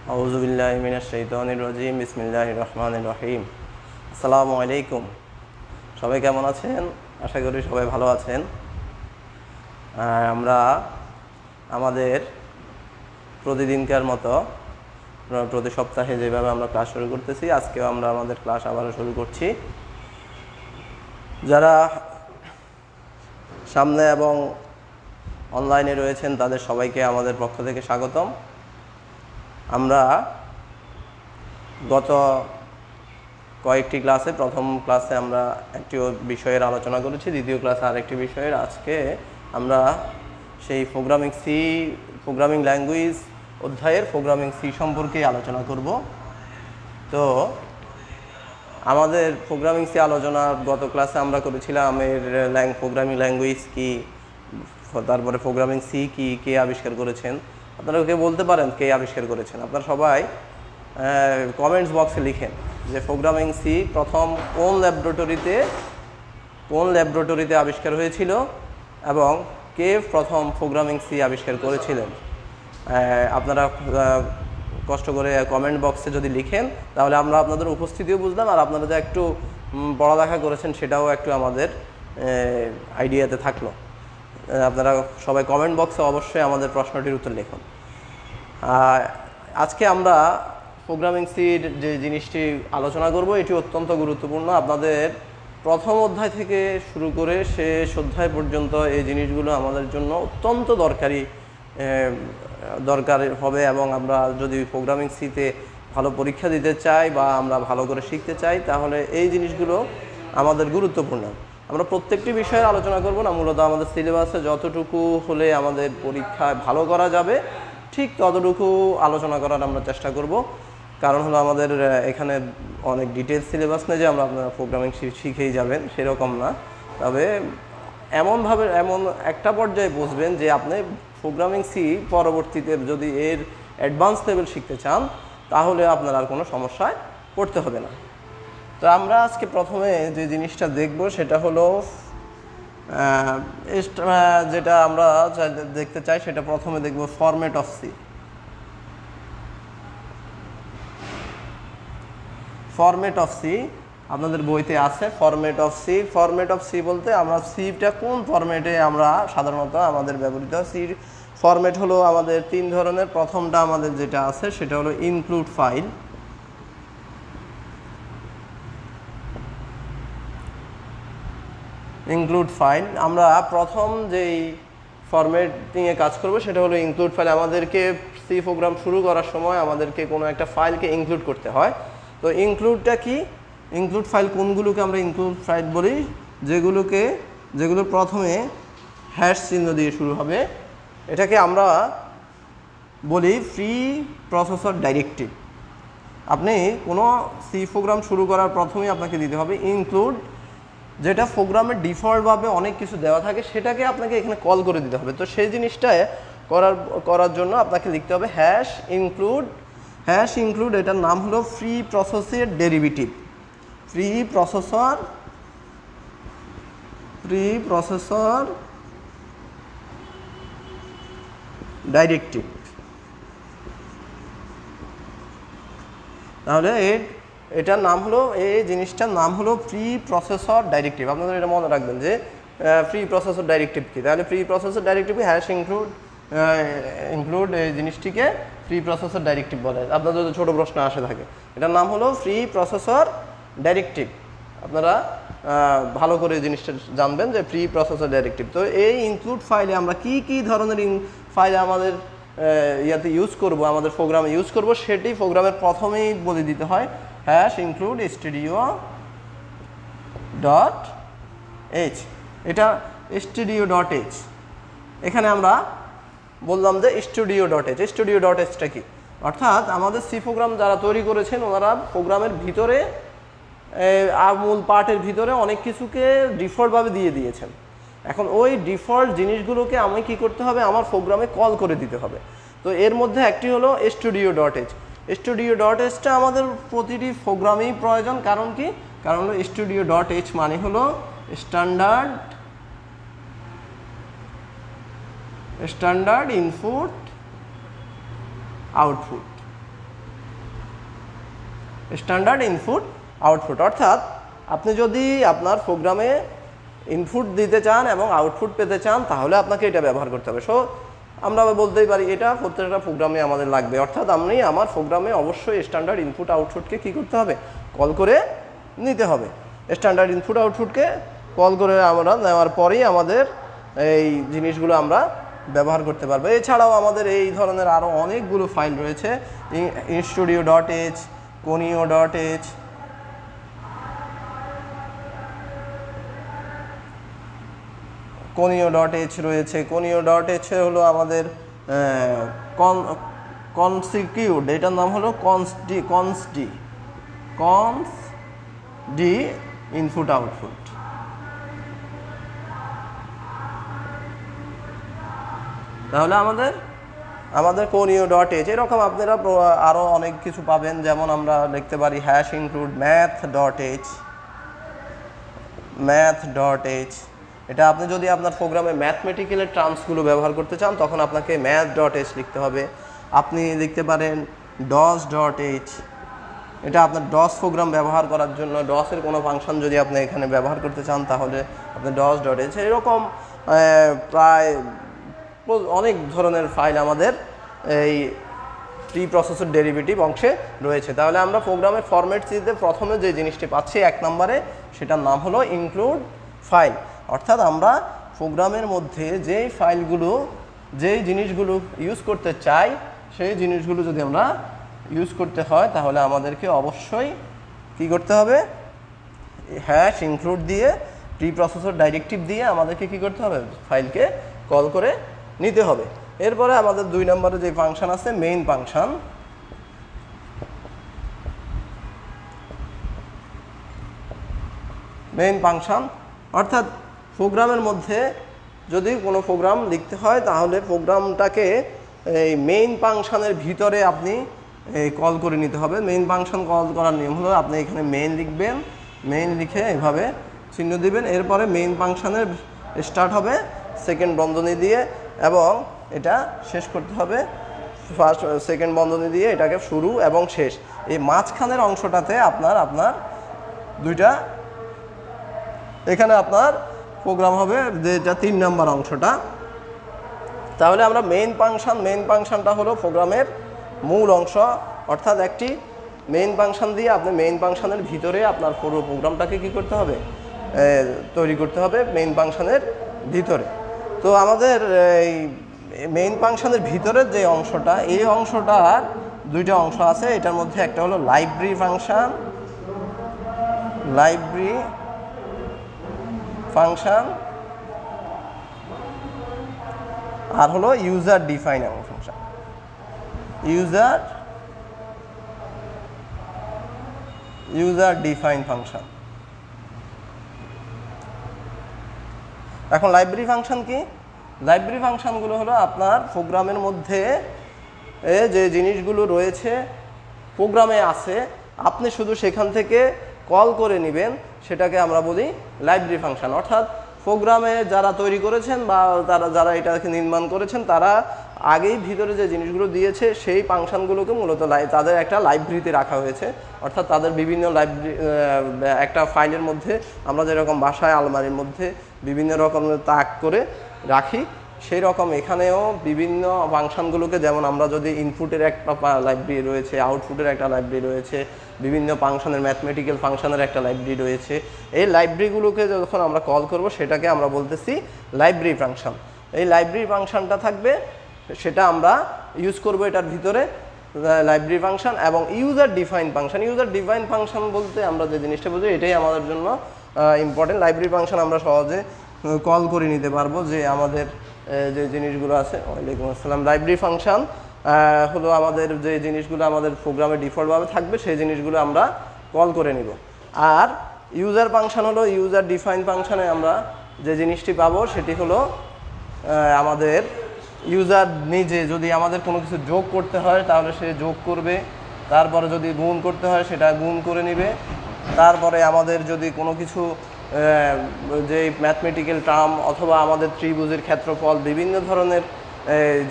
আউযু বিল্লাহি মিনাশ শাইতানির রাজিম বিসমিল্লাহির রহমানির রহিম। আসসালামু আলাইকুম। সবাই কেমন আছেন? আশা করি সবাই ভালো আছেন। আমরা আমাদের প্রতিদিনকার মতো প্রতি সপ্তাহে যেভাবে আমরা ক্লাস শুরু করতেছি, আজকেও আমরা আমাদের ক্লাস আবারও শুরু করছি। যারা সামনে এবং অনলাইনে রয়েছেন তাদের সবাইকে আমাদের পক্ষ থেকে স্বাগতম। আমরা গত কয়েকটি ক্লাসে, প্রথম ক্লাসে আমরা একটি বিষয়ের আলোচনা করেছি, দ্বিতীয় ক্লাসে আরেকটি বিষয়ের। আজকে আমরা সেই প্রোগ্রামিং ল্যাঙ্গুয়েজ অধ্যায়ের প্রোগ্রামিং সি সম্পর্কে আলোচনা করব। তো আমাদের প্রোগ্রামিং সি আলোচনা গত ক্লাসে আমরা করেছিলাম এর প্রোগ্রামিং ল্যাঙ্গুয়েজ কি, তারপরে প্রোগ্রামিং সি কি, কে আবিষ্কার করেছেন। আপনারা কে বলতে পারেন কে আবিষ্কার করেছেন? আপনারা সবাই কমেন্টস বক্সে লিখেন যে প্রোগ্রামিং সি প্রথম কোন ল্যাবরেটরিতে আবিষ্কার হয়েছিল এবং কে প্রথম প্রোগ্রামিং সি আবিষ্কার করেছিলেন। আপনারা কষ্ট করে কমেন্ট বক্সে যদি লিখেন তাহলে আমরা আপনাদের উপস্থিতিও বুঝলাম, আর আপনারা যা একটু পড়ালেখা করেছেন সেটাও একটু আমাদের আইডিয়াতে থাকলো। আপনারা সবাই কমেন্ট বক্সে অবশ্যই আমাদের প্রশ্নটির উত্তর লিখুন। আজকে আমরা প্রোগ্রামিং সির যে জিনিসটি আলোচনা করব এটি অত্যন্ত গুরুত্বপূর্ণ। আপনাদের প্রথম অধ্যায় থেকে শুরু করে শেষ অধ্যায় পর্যন্ত এই জিনিসগুলো আমাদের জন্য অত্যন্ত দরকার হবে, এবং আমরা যদি প্রোগ্রামিং সিতে ভালো পরীক্ষা দিতে চাই বা আমরা ভালো করে শিখতে চাই তাহলে এই জিনিসগুলো আমাদের গুরুত্বপূর্ণ। আমরা প্রত্যেকটি বিষয়ের আলোচনা করব না, মূলত আমাদের সিলেবাসে যতটুকু হলে আমাদের পরীক্ষায় ভালো করা যাবে ঠিক ততটুকু আলোচনা করার আমরা চেষ্টা করব। কারণ হলো আমাদের এখানে অনেক ডিটেলস সিলেবাস নেই যে আপনারা প্রোগ্রামিং শিখেই যাবেন, সেরকম না। তবে এমন একটা পর্যায়ে বুঝবেন যে আপনি প্রোগ্রামিং সি পরবর্তীতে যদি এর অ্যাডভান্স লেভেল শিখতে চান তাহলে আপনার আর কোনো সমস্যায় পড়তে হবে না। তো আমরা আজকে প্রথমে যে জিনিসটা দেখব সেটা হলো যেটা আমরা দেখতে চাই সেটা প্রথমে দেখব format of C. Format of C আপনাদের বইতে আছে। ফরম্যাট অফ সি বলতে আমরা সিটা কোন ফরম্যাটে আমরা সাধারণত আমাদের ব্যবহৃত সির ফরম্যাট হলো আমাদের তিন ধরনের। প্রথমটা আমাদের যেটা আছে সেটা হলো ইনক্লুড ফাইল। আমরা প্রথম যেই ফরম্যাট নিয়ে কাজ করব সেটা হলো ইনক্লুড ফাইল। আমাদেরকে সি প্রোগ্রাম শুরু করার সময় আমাদেরকে কোনো একটা ফাইলকে ইনক্লুড করতে হয়। তো ইনক্লুডটা কি? ইনক্লুড ফাইল কোনগুলোকে আমরা ইনক্লুড ফাইল বলি? যেগুলো প্রথমে হ্যাশ চিহ্ন দিয়ে শুরু হবে। এটাকে আমরা বলি প্রি প্রসেসর ডাইরেক্টিভ। আপনি কোনো সি প্রোগ্রাম শুরু করার প্রথমেই আপনাকে দিতে হবে ইনক্লুড, যেটা প্রোগ্রামের ডিফল্টভাবে অনেক কিছু দেওয়া থাকে সেটাকে আপনাকে এখানে কল করে দিতে হবে। তো সেই জিনিসটা করার জন্য আপনাকে লিখতে হবে হ্যাশ ইনক্লুড। এটার নাম হলো pre processor derivative. Pre processor directive. তাহলে এটার নাম হলো, এই জিনিসটার নাম হলো প্রি প্রসেসর ডাইরেক্টিভ। আপনাদের এটা মনে রাখবেন যে প্রি প্রসেসর ডাইরেক্টিভ কি। তাহলে pre processor directive hash include এই জিনিসটিকে প্রি প্রসেসর ডাইরেক্টিভ বলে। আপনাদের যদি ছোটো প্রশ্ন আসে থাকে, এটার নাম হলো প্রি প্রসেসর ডাইরেক্টিভ। আপনারা ভালো করে এই জিনিসটা জানবেন যে প্রি প্রসেসর ডাইরেক্টিভ। তো এই ইনক্লুড ফাইলে আমরা কি ধরনের ফাইল আমাদের ইউজ করব, আমাদের প্রোগ্রামে ইউজ করব, সেটি প্রোগ্রামের প্রথমেই বলে দিতে হয় হ্যাশ ইনক্লুড studio.h। এটা studio.h। এখানে আমরা বললাম যে studio.hটা কি, অর্থাৎ আমাদের সি প্রোগ্রাম যারা তৈরি করেছেন ওনারা প্রোগ্রামের ভিতরে মূল পার্টের ভিতরে অনেক কিছুকে ডিফল্টভাবে দিয়ে দিয়েছেন। এখন ওই ডিফল্ট জিনিসগুলোকে আমি কি করতে হবে, আমার প্রোগ্রামে কল করে দিতে হবে। তো এর মধ্যে একটি হলো studio.h আমাদের প্রতিটি প্রোগ্রামেই প্রয়োজন। কারণ কি? কারণ হলো studio.h মানে হলো standard input output. Standard input output, অর্থাৎ আপনি যদি আপনার প্রোগ্রামে ইনপুট দিতে চান এবং আউটপুট পেতে চান তাহলে আপনাকে এটা ব্যবহার করতে হবে। সো আমরা বলতেই পারি এটা প্রত্যেকটা প্রোগ্রামে আমাদের লাগবে, অর্থাৎ আমি আমার প্রোগ্রামে অবশ্যই স্ট্যান্ডার্ড ইনপুট আউটপুটকে কী করতে হবে, কল করে নিতে হবে। স্ট্যান্ডার্ড ইনপুট আউটপুটকে কল করে আমরা নেওয়ার পরেই আমাদের এই জিনিসগুলো আমরা ব্যবহার করতে পারবো। এছাড়াও আমাদের এই ধরনের আরও অনেকগুলো ফাইল রয়েছে, instudio.h, conio.h, conio.h রয়েছে। conio.h হলো আমাদের কনস্টিটিউট, এটার নাম হলো const ইনপুট আউটপুট। তাহলে আমাদের conio.h, এরকম আপনারা আরও অনেক কিছু পাবেন, যেমন আমরা লিখতে পারি #include math.h। এটা আপনি যদি আপনার প্রোগ্রামে ম্যাথমেটিক্যালের টার্মসগুলো ব্যবহার করতে চান তখন আপনাকে math.h লিখতে হবে। আপনি লিখতে পারেন dos.h, এটা আপনার ডস প্রোগ্রাম ব্যবহার করার জন্য, ডসের কোনো ফাংশন যদি আপনি এখানে ব্যবহার করতে চান তাহলে আপনি dos.h। এরকম প্রায় অনেক ধরনের ফাইল আমাদের এই প্রি প্রসেসর ডেরিভেটিভ অংশে রয়েছে। তাহলে আমরা প্রোগ্রামের ফরম্যাট চিতে প্রথমে যে জিনিসটি পাচ্ছি 1 নম্বরে, সেটার নাম হলো ইনক্লুড ফাইল, অর্থাৎ আমরা প্রোগ্রামের মধ্যে যেই ফাইলগুলো, যেই জিনিসগুলো ইউজ করতে চাই সেই জিনিসগুলো যদি আমরা ইউজ করতে হয় তাহলে আমাদেরকে অবশ্যই কি করতে হবে, #include দিয়ে প্রি প্রসেসর ডাইরেক্টিভ দিয়ে আমাদেরকে কি করতে হবে, ফাইলকে কল করে নিতে হবে। এরপরে আমাদের 2 নম্বরে যে ফাংশন আছে মেইন ফাংশন। মেইন ফাংশন অর্থাৎ প্রোগ্রামের মধ্যে যদি কোনো প্রোগ্রাম লিখতে হয় তাহলে প্রোগ্রামটাকে এই মেইন ফাংশনের ভিতরে আপনি কল করে নিতে হবে। মেইন ফাংশন কল করার নিয়ম হলো আপনি এখানে মেইন লিখবেন, মেইন লিখে এভাবে চিহ্ন দিবেন, এরপরে মেইন ফাংশনের স্টার্ট হবে সেকেন্ড বন্ধনী দিয়ে এবং এটা শেষ করতে হবে ফার্স্ট সেকেন্ড বন্ধনী দিয়ে, এটাকে শুরু এবং শেষ। এই মাঝখানের অংশটাতে আপনার দুইটা, এখানে আপনার প্রোগ্রাম হবে যেটা 3 নম্বর অংশটা। তাহলে আমরা মেইন ফাংশনটা হলো প্রোগ্রামের মূল অংশ, অর্থাৎ একটি মেইন ফাংশন দিয়ে আপনি মেইন ফাংশনের ভিতরে আপনার পুরো প্রোগ্রামটাকে কি করতে হবে, তৈরি করতে হবে মেইন ফাংশনের ভিতরে। তো আমাদের এই মেইন ফাংশনের ভিতরের যে অংশটা, এই অংশটার 2টা অংশ আছে। এটার মধ্যে একটা হলো লাইব্রেরি ফাংশন আর হলো user define function. User define function. এখন লাইব্রেরি ফাংশন কি? লাইব্রেরি ফাংশনগুলো হলো আপনার প্রোগ্রামের মধ্যে যে জিনিসগুলো রয়েছে প্রোগ্রামে আছে, আপনি শুধু সেখান থেকে কল করে নেবেন, সেটাকে আমরা বলি লাইব্রেরি ফাংশন। অর্থাৎ প্রোগ্রামে যারা তৈরি করেছেন বা যারা এটাকে নির্মাণ করেছেন তারা আগেই ভিতরে যে জিনিসগুলো দিয়েছে সেই ফাংশনগুলোকে মূলত তাদের একটা লাইব্রেরিতে রাখা হয়েছে। অর্থাৎ তাদের বিভিন্ন লাইব্রেরি, একটা ফাইলের মধ্যে আমরা যেরকম বাসায় আলমারির মধ্যে বিভিন্ন রকমের তাক করে রাখি, সেই রকম এখানেও বিভিন্ন ফাংশনগুলোকে, যেমন আমরা যদি ইনপুটের একটা লাইব্রেরি রয়েছে, আউটপুটের একটা লাইব্রেরি রয়েছে, বিভিন্ন ফাংশনের ম্যাথমেটিক্যাল ফাংশনের একটা লাইব্রেরি রয়েছে, এই লাইব্রেরিগুলোকে যখন আমরা কল করব সেটাকে আমরা বলতেছি লাইব্রেরি ফাংশন। এই লাইব্রেরি ফাংশনটা থাকবে, সেটা আমরা ইউজ করব এটার ভিতরে লাইব্রেরি ফাংশন এবং user define function. User define function বলতে আমরা যে জিনিসটা বুঝি এটাই আমাদের জন্য ইম্পর্টেন্ট। লাইব্রেরি ফাংশন আমরা সহজে কল করে নিতে পারবো যে আমাদের যে জিনিসগুলো আছে। ওয়ালাইকুম আসসালাম। লাইব্রেরি ফাংশন হলো আমাদের যে জিনিসগুলো আমাদের প্রোগ্রামে ডিফল্টভাবে থাকবে সেই জিনিসগুলো আমরা কল করে নিব। আর ইউজার ফাংশন হলো ইউজার ডিফাইন ফাংশনে আমরা যে জিনিসটি পাবো সেটি হলো আমাদের ইউজার নিজে যদি আমাদের কোনো কিছু যোগ করতে হয় তাহলে সে যোগ করবে, তারপরে যদি গুণ করতে হয় সেটা গুণ করে নেবে, তারপরে আমাদের যদি কোনো কিছু যে ম্যাথমেটিক্যাল টার্ম অথবা আমাদের ত্রিভুজের ক্ষেত্রফল বিভিন্ন ধরনের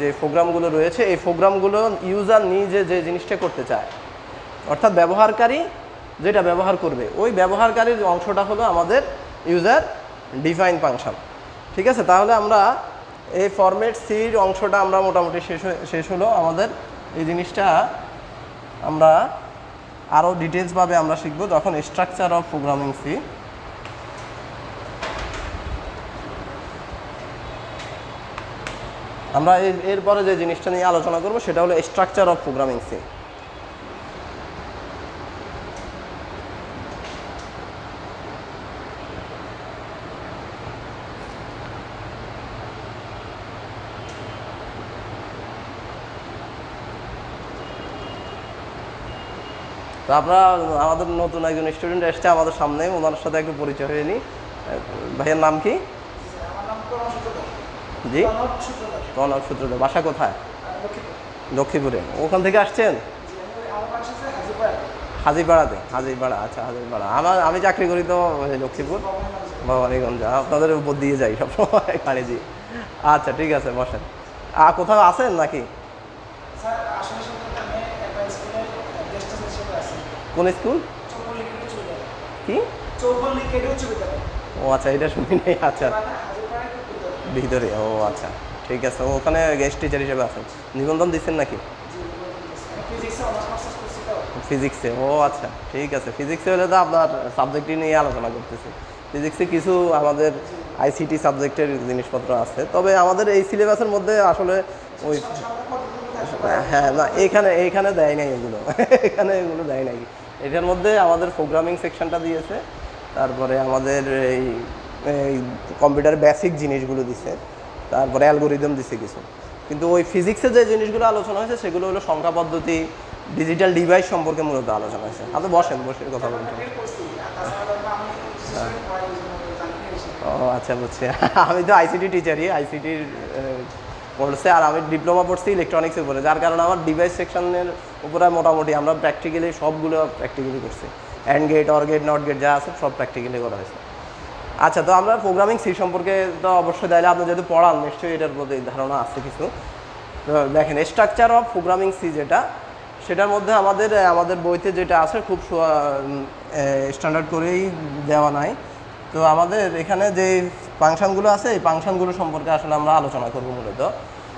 যে প্রোগ্রামগুলো রয়েছে এই প্রোগ্রামগুলো ইউজার নিজে যে জিনিসটা করতে চায়, অর্থাৎ ব্যবহারকারী যেটা ব্যবহার করবে, ওই ব্যবহারকারীর অংশটা হলো আমাদের ইউজার ডিফাইন ফাংশন। ঠিক আছে, তাহলে আমরা এই ফরম্যাট সির অংশটা আমরা মোটামুটি শেষ হলো। আমাদের এই জিনিসটা আমরা আরও ডিটেলসভাবে আমরা শিখবো যখন স্ট্রাকচার অফ প্রোগ্রামিং সি। আমরা এরপরে যে জিনিসটা নিয়ে আলোচনা করব সেটা হলো স্ট্রাকচার অফ প্রোগ্রামিং সি। তো আপনারা, আমাদের নতুন একজন স্টুডেন্ট এসছে আমাদের সামনে, ওনার সাথে একটু পরিচয় হয়ে নিই। ভাইয়ের নাম কি? জি, প্রণব সূত্রধর। বাসা কোথায়? লক্ষ্মীপুরে। ওখান থেকে আসছেন? হাজিপাড়াতে। হাজিপাড়া, আচ্ছা হাজিপাড়া। আমি চাকরি করি তো লক্ষ্মীপুর ভবানীগঞ্জ, আপনাদের উপর দিয়ে যাই সবসময় গাড়ি দিয়ে। আচ্ছা ঠিক আছে, বসেন। কোথাও আছেন নাকি? কোন স্কুল? কি? ও আচ্ছা, এটা শুনি নেই। আচ্ছা, ভিতরে। ও আচ্ছা ঠিক আছে, ওখানে গেস্ট টিচার হিসেবে আছেন। নিবন্ধন দিচ্ছেন নাকি? ফিজিক্সে। ও আচ্ছা ঠিক আছে। ফিজিক্সে হলে তো আপনার সাবজেক্টটি নিয়ে আলোচনা করতেছি। ফিজিক্সে কিছু আমাদের আইসিটি সাবজেক্টের জিনিসপত্র আছে, তবে আমাদের এই সিলেবাসের মধ্যে আসলে ওই, হ্যাঁ না, এইখানে দেয় নাই এগুলো এখানে এগুলো দেয় নাই। এটার মধ্যে আমাদের প্রোগ্রামিং সেকশনটা দিয়েছে, তারপরে আমাদের এই কম্পিউটার বেসিক জিনিসগুলো দিছে, তারপরে অ্যালগোরিদম দিছে কিছু। কিন্তু ওই ফিজিক্সে যে জিনিসগুলো আলোচনা হয়েছে সেগুলো হলো সংখ্যা পদ্ধতি, ডিজিটাল ডিভাইস সম্পর্কে মূলত আলোচনা হয়েছে। আপনি বসে কথা বলছেন। ও আচ্ছা বুঝছি। আমি তো আইসিটি টিচারই, আইসিটির পড়ছে, আর আমি ডিপ্লোমা পড়ছি ইলেকট্রনিক্সের উপরে, যার কারণে আমার ডিভাইস সেকশনের উপরে মোটামুটি আমরা প্র্যাকটিক্যালি সবগুলো প্র্যাকটিক্যালি করছি। And gate, or gate, not gate যা আছে সব প্র্যাকটিক্যালি করা হয়েছে। আচ্ছা, তো আমরা প্রোগ্রামিং সি সম্পর্কে তো অবশ্যই তাইলে আপনি যেহেতু পড়ান নিশ্চয়ই এটার প্রতি ধারণা আছে কিছু। তো দেখেন, স্ট্রাকচার অফ প্রোগ্রামিং সি যেটা, সেটার মধ্যে আমাদের বইতে যেটা আছে খুব স্ট্যান্ডার্ড করেই দেওয়া নাই। তো আমাদের এখানে যে ফাংশনগুলো আছে এই ফাংশনগুলো সম্পর্কে আসলে আমরা আলোচনা করব মূলত।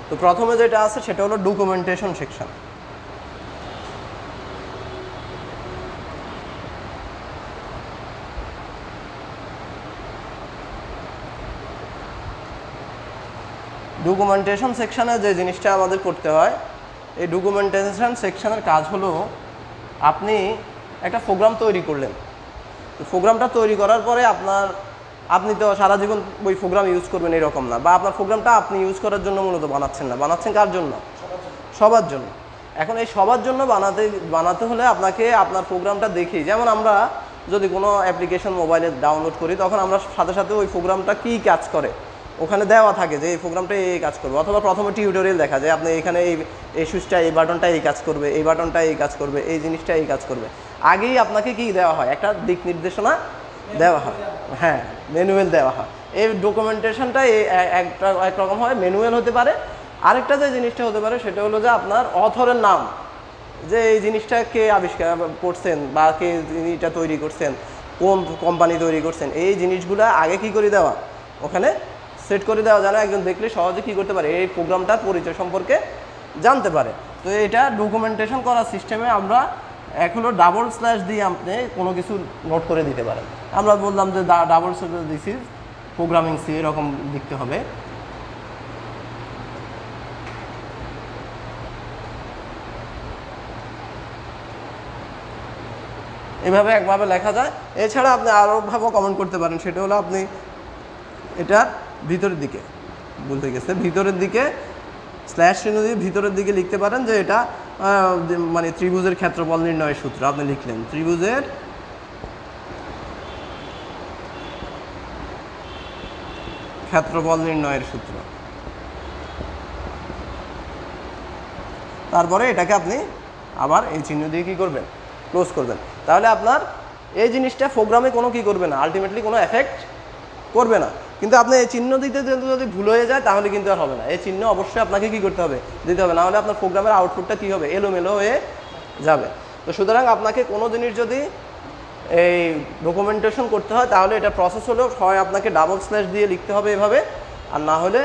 তো প্রথমে যেটা আছে সেটা হলো ডকুমেন্টেশন সেকশন। ডকুমেন্টেশন সেকশনে যে জিনিসটা আমাদের করতে হয়, এই ডকুমেন্টেশন সেকশনের কাজ হলো, আপনি একটা প্রোগ্রাম তৈরি করলেন। প্রোগ্রামটা তৈরি করার পরে আপনি তো সারা জীবন ওই প্রোগ্রাম ইউজ করবেন এরকম না, বা আপনার প্রোগ্রামটা আপনি ইউজ করার জন্য মূলত বানাচ্ছেন না, বানাচ্ছেন কার জন্য? সবার জন্য। এখন এই সবার জন্য বানাতে হলে আপনাকে আপনার প্রোগ্রামটা দেখি, যেমন আমরা যদি কোনো অ্যাপ্লিকেশন মোবাইলে ডাউনলোড করি, তখন আমরা সাথে সাথে ওই প্রোগ্রামটা কী কাজ করে ওখানে দেওয়া থাকে যে এই প্রোগ্রামটা এই কাজ করবে, অথবা প্রথমে টিউটোরিয়াল দেখা যায় আপনি এখানে এই সুইচটা, এই বাটনটা এই কাজ করবে, এই বাটনটা এই কাজ করবে, এই জিনিসটা এই কাজ করবে। আগেই আপনাকে কি দেওয়া হয়? একটা দিক নির্দেশনা দেওয়া হয়, হ্যাঁ ম্যানুয়াল দেওয়া হয়। এই ডকুমেন্টেশনটা একরকম হয়, ম্যানুয়াল হতে পারে। আরেকটা যে জিনিসটা হতে পারে সেটা হলো যে আপনার অথরের নাম, যে এই জিনিসটা কে আবিষ্কার করছেন বা কে এটা তৈরি করছেন, কোন কোম্পানি তৈরি করছেন, এই জিনিসগুলো আগে কি করে দেওয়া, ওখানে সেট করে দেওয়া যেন একজন দেখলে সহজে কী করতে পারে, এই প্রোগ্রামটার পরিচয় সম্পর্কে জানতে পারে। তো এটা ডকুমেন্টেশন করার সিস্টেমে আমরা এক হলো ডাবল স্ল্যাশ দিয়ে আপনি কোনো কিছু নোট করে দিতে পারেন। আমরা বললাম যে double slash this is programming C, এরকম লিখতে হবে। এভাবে একভাবে লেখা যায়। এছাড়া আপনি আরোভাবেও কমেন্ট করতে পারেন, সেটা হলো আপনি এটার ভিতরের দিকে, বলতে গেছে ভিতরের দিকে স্ল্যাশ চিহ্ন দিয়ে ভিতরের দিকে লিখতে পারেন যে এটা মানে ত্রিভুজের ক্ষেত্রফল নির্ণয়ের সূত্র। আপনি লিখলেন ত্রিভুজের ক্ষেত্রফল নির্ণয়ের সূত্র, তারপরে এটাকে আপনি আবার এই চিহ্ন দিয়ে কী করবেন, ক্লোজ করবেন। তাহলে আপনার এই জিনিসটা প্রোগ্রামে কোনো কী করবে না, আলটিমেটলি কোনো এফেক্ট করবে না। কিন্তু আপনি এই চিহ্ন দিতে যদি ভুল হয়ে যায় তাহলে কিন্তু আর হবে না। এই চিহ্ন অবশ্যই আপনাকে কী করতে হবে, দিতে হবে, নাহলে আপনার প্রোগ্রামের আউটপুটটা কী হবে, এলোমেলো হয়ে যাবে। তো সুতরাং আপনাকে কোনো জিনিস যদি এই ডকুমেন্টেশন করতে হয় তাহলে এটা প্রসেস হলো হয় আপনাকে ডাবল স্ল্যাশ দিয়ে লিখতে হবে এভাবে, আর না হলে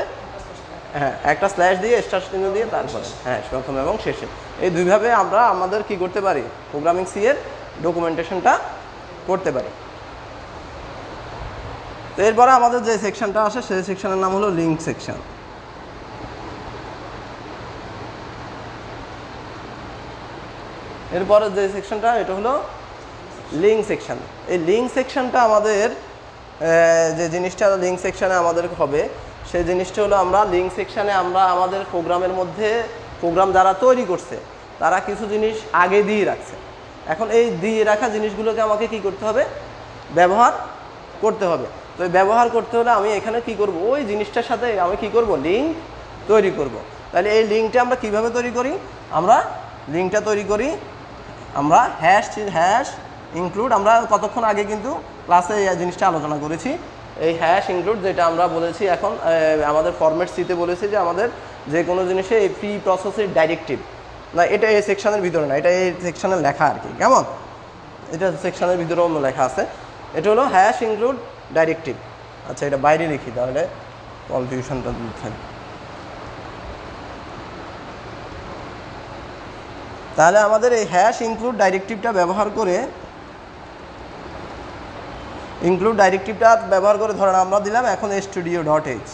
হ্যাঁ একটা স্ল্যাশ দিয়ে স্টার চিহ্ন দিয়ে তারপরে হ্যাঁ প্রথমে এবং শেষে, এই দুইভাবে আমরা আমাদের কি করতে পারি প্রোগ্রামিং সি এর ডকুমেন্টেশনটা করতে পারি। তো এরপরে আমাদের যে সেকশনটা আসে সেই সেকশনের নাম হলো লিঙ্ক সেকশন। এরপরে যে সেকশনটা এটা হলো লিঙ্ক সেকশন। এই লিঙ্ক সেকশনটা আমাদের যে জিনিসটা লিঙ্ক সেকশনে আমাদের হবে সেই জিনিসটা হলো আমরা লিঙ্ক সেকশনে আমরা আমাদের প্রোগ্রামের মধ্যে প্রোগ্রাম যারা তৈরি করছে তারা কিছু জিনিস আগে দিয়ে রাখছে। এখন এই দিয়ে রাখা জিনিসগুলোকে আমাকে কি করতে হবে ব্যবহার করতে হবে। তো এই ব্যবহার করতে হলে আমি এখানে কি করব ওই জিনিসটার সাথে আমি কি করব লিঙ্ক তৈরি করব। তাহলে এই লিঙ্কটা আমরা কিভাবে তৈরি করি, আমরা লিঙ্কটা তৈরি করি আমরা হ্যাশ ইনক্লুড, আমরা কতক্ষণ আগে কিন্তু ক্লাসে এই জিনিসটা আলোচনা করেছি। এই হ্যাশ ইনক্লুড যেটা আমরা বলেছি এখন আমাদের ফরম্যাট সিতে বলেছি যে আমাদের যে কোনো জিনিসে এই প্রি প্রসেসের ডাইরেক্টিভ না, এটা এই সেকশনের ভিতরে না, এটা এই সেকশনের লেখা আর কি, কেমন এটা সেকশনের ভিতরে অন্য লেখা আছে। এটা হলো হ্যাশ ইনক্লুড ডাইরেক্টিভ। আচ্ছা এটা বাইরে লিখি তাহলে কনফিউশনটা দূর থাকে। তাহলে আমাদের এই হ্যাশ ইনক্লুড ডাইরেক্টিভটা ব্যবহার করে ধরেন আমরা দিলাম এখন studio.h।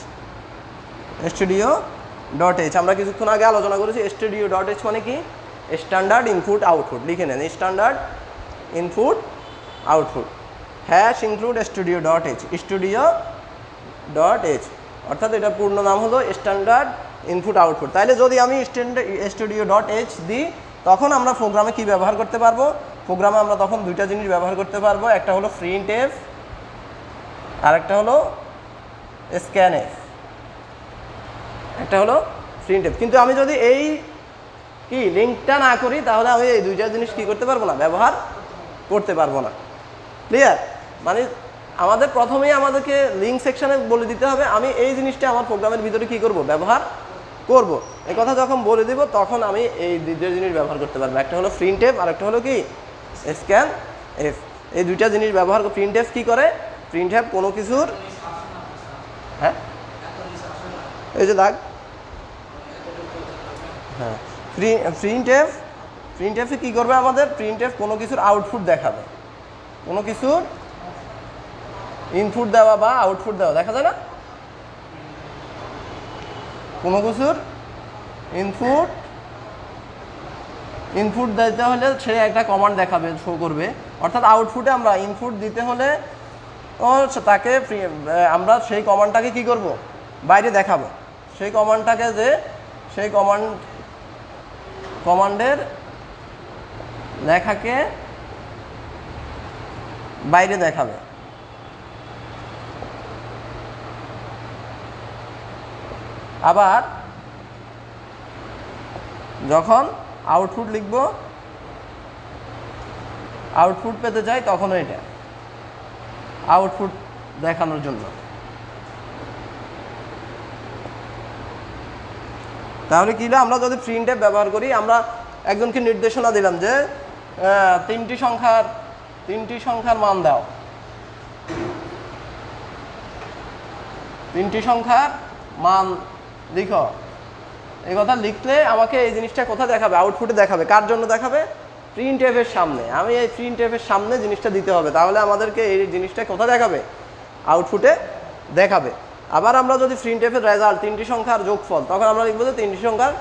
আমরা কিছুক্ষণ আগে আলোচনা করেছি studio.h মানে কি স্ট্যান্ডার্ড ইনপুট আউটপুট, লিখে নেন standard input output hash include studio.h অর্থাৎ এটা পূর্ণ নাম হলো স্ট্যান্ডার্ড ইনপুট আউটপুট। তাইলে যদি আমি studio.h দিই তখন আমরা প্রোগ্রামে কি ব্যবহার করতে পারবো, প্রোগ্রামে আমরা তখন দুইটা জিনিস ব্যবহার করতে পারবো, একটা হলো printf আর একটা হলো scanf, একটা হলো printf। কিন্তু আমি যদি এই কি লিঙ্কটা না করি তাহলে আমি এই দুইটা জিনিস কি করতে পারবো না, ব্যবহার করতে পারবো না। ক্লিয়ার? মানে আমাদের প্রথমেই আমাদেরকে লিঙ্ক সেকশনে বলে দিতে হবে আমি এই জিনিসটা আমার প্রোগ্রামের ভিতরে কি করব, ব্যবহার করব। এই কথা যখন বলে দিব তখন আমি এই দুইটা জিনিস ব্যবহার করতে পারবো, একটা হলো printf আর একটা হলো কি scanf। এই দুইটা জিনিস ব্যবহার করে printf কি করে, printf কোনো কিছুর হ্যাঁ এই যে দাগ হ্যাঁ printf কি করবে আমাদের, printf কোনো কিছুর আউটপুট দেখাবে, কোনো কিছুর ইনপুট দেওয়া বা আউটপুট দেওয়া দেখা যায় না, কোনো কিছুর ইনপুট দিতে হলে সে একটা কমান্ড দেখাবে, শো করবে। অর্থাৎ আউটপুটে আমরা ইনপুট দিতে হলে তাকে আমরা সেই কমান্ডটাকে কি করব, বাইরে দেখাবো। সেই কমান্ডটাকে যে সেই কমান্ডের লেখাকে বাইরে দেখাবে। আবার যখন আউটপুট লিখব, আউটপুট পেতে চাই তখন এটা আউটপুট দেখানোর জন্য। তাহলে কি হলো, আমরা যদি printf ব্যবহার করি, আমরা একজনকে নির্দেশনা দিলাম যে তিনটি সংখ্যার মান দাও, তিনটি সংখ্যার মান লিখো। এই কথা লিখলে আমাকে এই জিনিসটা কোথায় দেখাবে, আউটপুটে দেখাবে। কার জন্য দেখাবে, printf এর সামনে। আমি এই printf এর সামনে জিনিসটা দিতে হবে, তাহলে আমাদেরকে এই জিনিসটা কোথায় দেখাবে, আউটপুটে দেখাবে। আবার আমরা যদি printf এর রেজাল্ট তিনটি সংখ্যার যোগফল, তখন আমরা লিখবো যে তিনটি সংখ্যার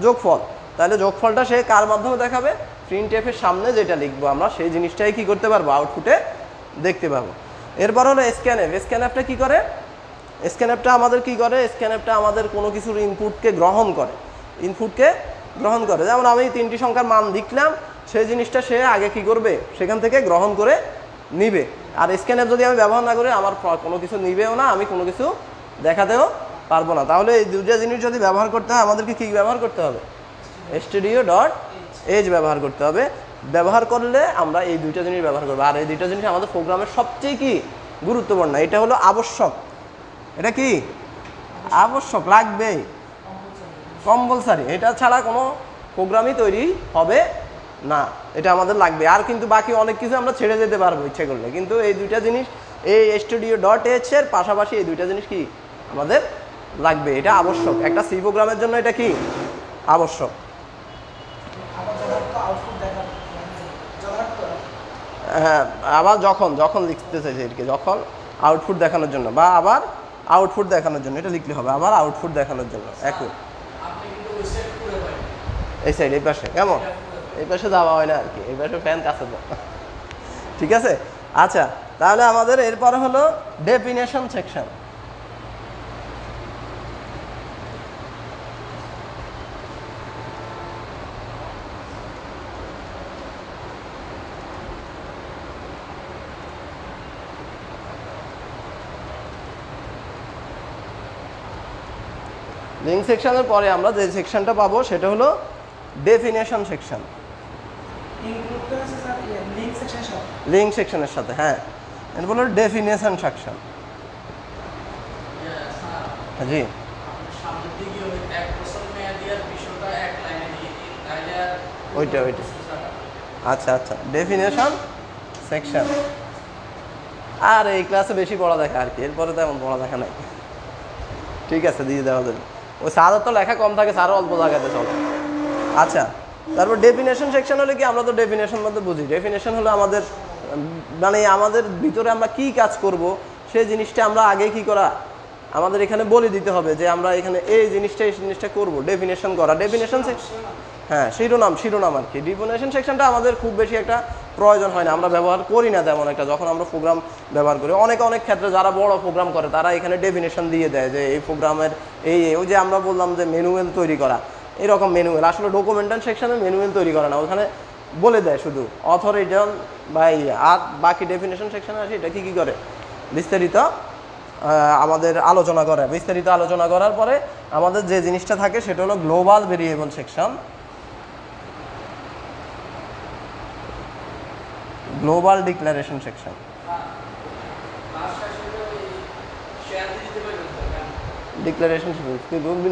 যোগফল। তাহলে যোগফলটা সে কার মাধ্যমে দেখাবে, printf এর সামনে যেটা লিখবো আমরা সেই জিনিসটাই কি করতে পারবো, আউটপুটে দেখতে পাবো। এরপর হলো scanf। scanfটা কি করে, scanfটা আমাদের কি করে, scanfটা আমাদের কোনো কিছুর ইনপুটকে গ্রহণ করে, যেমন আমি তিনটি সংখ্যার মান লিখলাম, সেই জিনিসটা সে আগে কি করবে, সেখান থেকে গ্রহণ করে নিবে। আর scanf যদি আমি ব্যবহার না করি আমার কোনো কিছু নিবেও না, আমি কোনো কিছু দেখাতেও পারবো না। তাহলে এই দুইটা জিনিস যদি ব্যবহার করতে হয় আমাদেরকে কি ব্যবহার করতে হবে, studio.h ব্যবহার করতে হবে। ব্যবহার করলে আমরা এই দুইটা জিনিস ব্যবহার করবো। আর এই দুইটা জিনিস আমাদের প্রোগ্রামের সবচেয়ে কি গুরুত্বপূর্ণ, এটা হলো আবশ্যক। এটা কি আবশ্যক, লাগবেই, কম্পালসারি। এটা ছাড়া কোনো প্রোগ্রামই তৈরি হবে না, এটা আমাদের লাগবে। আর কিন্তু বাকি অনেক কিছু আমরা ছেড়ে যেতে পারবো ইচ্ছে করলে, কিন্তু এই দুইটা জিনিস এই studio.h এর পাশাপাশি এই দুইটা জিনিস কি আমাদের লাগবে, এটা আবশ্যক। একটা সি প্রোগ্রামের জন্য এটা কি আবশ্যক। হ্যাঁ, আবার যখন যখন লিখতে চাইছে এটাকে, যখন আউটপুট দেখানোর জন্য বা আবার আউটপুট দেখানোর জন্য এটা লিখলে হবে, আবার আউটপুট দেখানোর জন্য। একই এই সাইড এই পাশে কেমন, এই পাশে যাওয়া হয় না আর কি, এই পাশে ফ্যান কাছে দাও। ঠিক আছে, আচ্ছা তাহলে আমাদের এরপরে হলো ডেফিনেশন সেকশন। লিঙ্ক সেকশনের পরে আমরা যে সেকশনটা পাবো সেটা হলো ডেফিনেশন সেকশন। লিঙ্ক সেকশনের সাথে, হ্যাঁ, এটা বলো ডেফিনেশন সেকশন। জি, ওইটা ওইটা আচ্ছা আচ্ছা, ডেফিনেশন সেকশন। আর এই ক্লাসে বেশি পড়া দেখা আর কি, এরপরে তো এমন পড়া দেখা নাই। ঠিক আছে, দিয়ে দেওয়া যাবে। ওই স্যারের তো লেখা কম থাকে, স্যারও অল্প জায়গাতে চলে। আচ্ছা, তারপর ডেফিনেশন সেকশন হলে কি, আমরা তো ডেফিনেশন মধ্যে বুঝি, ডেফিনেশন হলো আমাদের মানে আমাদের ভিতরে আমরা কি কাজ করব সেই জিনিসটা আমরা আগে কি করা, আমাদের এখানে বলে দিতে হবে যে আমরা এখানে এই জিনিসটা করব, ডেফিনেশন করা। ডেফিনেশন সেকশন, হ্যাঁ, শিরোনাম আর কি। ডেফিনেশন সেকশনটা আমাদের খুব বেশি একটা প্রয়োজন হয় না, আমরা ব্যবহার করি না তেমন একটা। যখন আমরা প্রোগ্রাম ব্যবহার করি, অনেক ক্ষেত্রে যারা বড় প্রোগ্রাম করে তারা এখানে ডেফিনেশন দিয়ে দেয় যে এই প্রোগ্রামের ওই যে আমরা বললাম যে ম্যানুয়াল তৈরি করা, এরকম ম্যানুয়াল। আসলে ডকুমেন্টেশন সেকশনে ম্যানুয়াল তৈরি করে না, ওখানে বলে দেয় শুধু অথরিজন বা আর বাকি ডেফিনেশন সেকশনে আসে এটা কি করে বিস্তারিত আমাদের আলোচনা করে। বিস্তারিত আলোচনা করার পরে আমাদের যে জিনিসটা থাকে সেটা হলো global variable section. Global declaration section. Declaration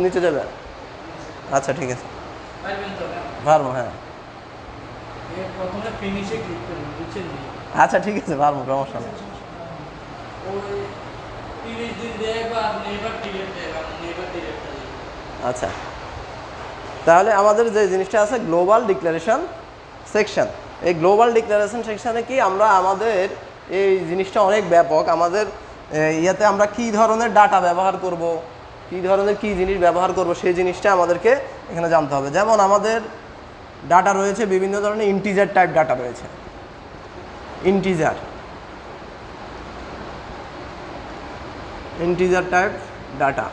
নিচে যাবে? আচ্ছা ঠিক আছে, পারবো, হ্যাঁ আচ্ছা ঠিক আছে, পারবো, সমস্যা নেই। আচ্ছা, তাহলে আমাদের যে জিনিসটা আছে গ্লোবাল ডিক্লারেশন সেকশন, এই গ্লোবাল ডিক্লারেশন সেকশনে কি আমরা আমাদের এই জিনিসটা অনেক ব্যাপক। আমাদের ইয়াতে আমরা কি ধরনের ডাটা ব্যবহার করব, কি ধরনের কি জিনিস ব্যবহার করব সেই জিনিসটা আমাদেরকে এখানে জানতে হবে। যেমন আমাদের ডাটা রয়েছে বিভিন্ন ধরনের, ইন্টিজার টাইপ ডাটা রয়েছে, ইন্টিজার টাইপ ডাটা।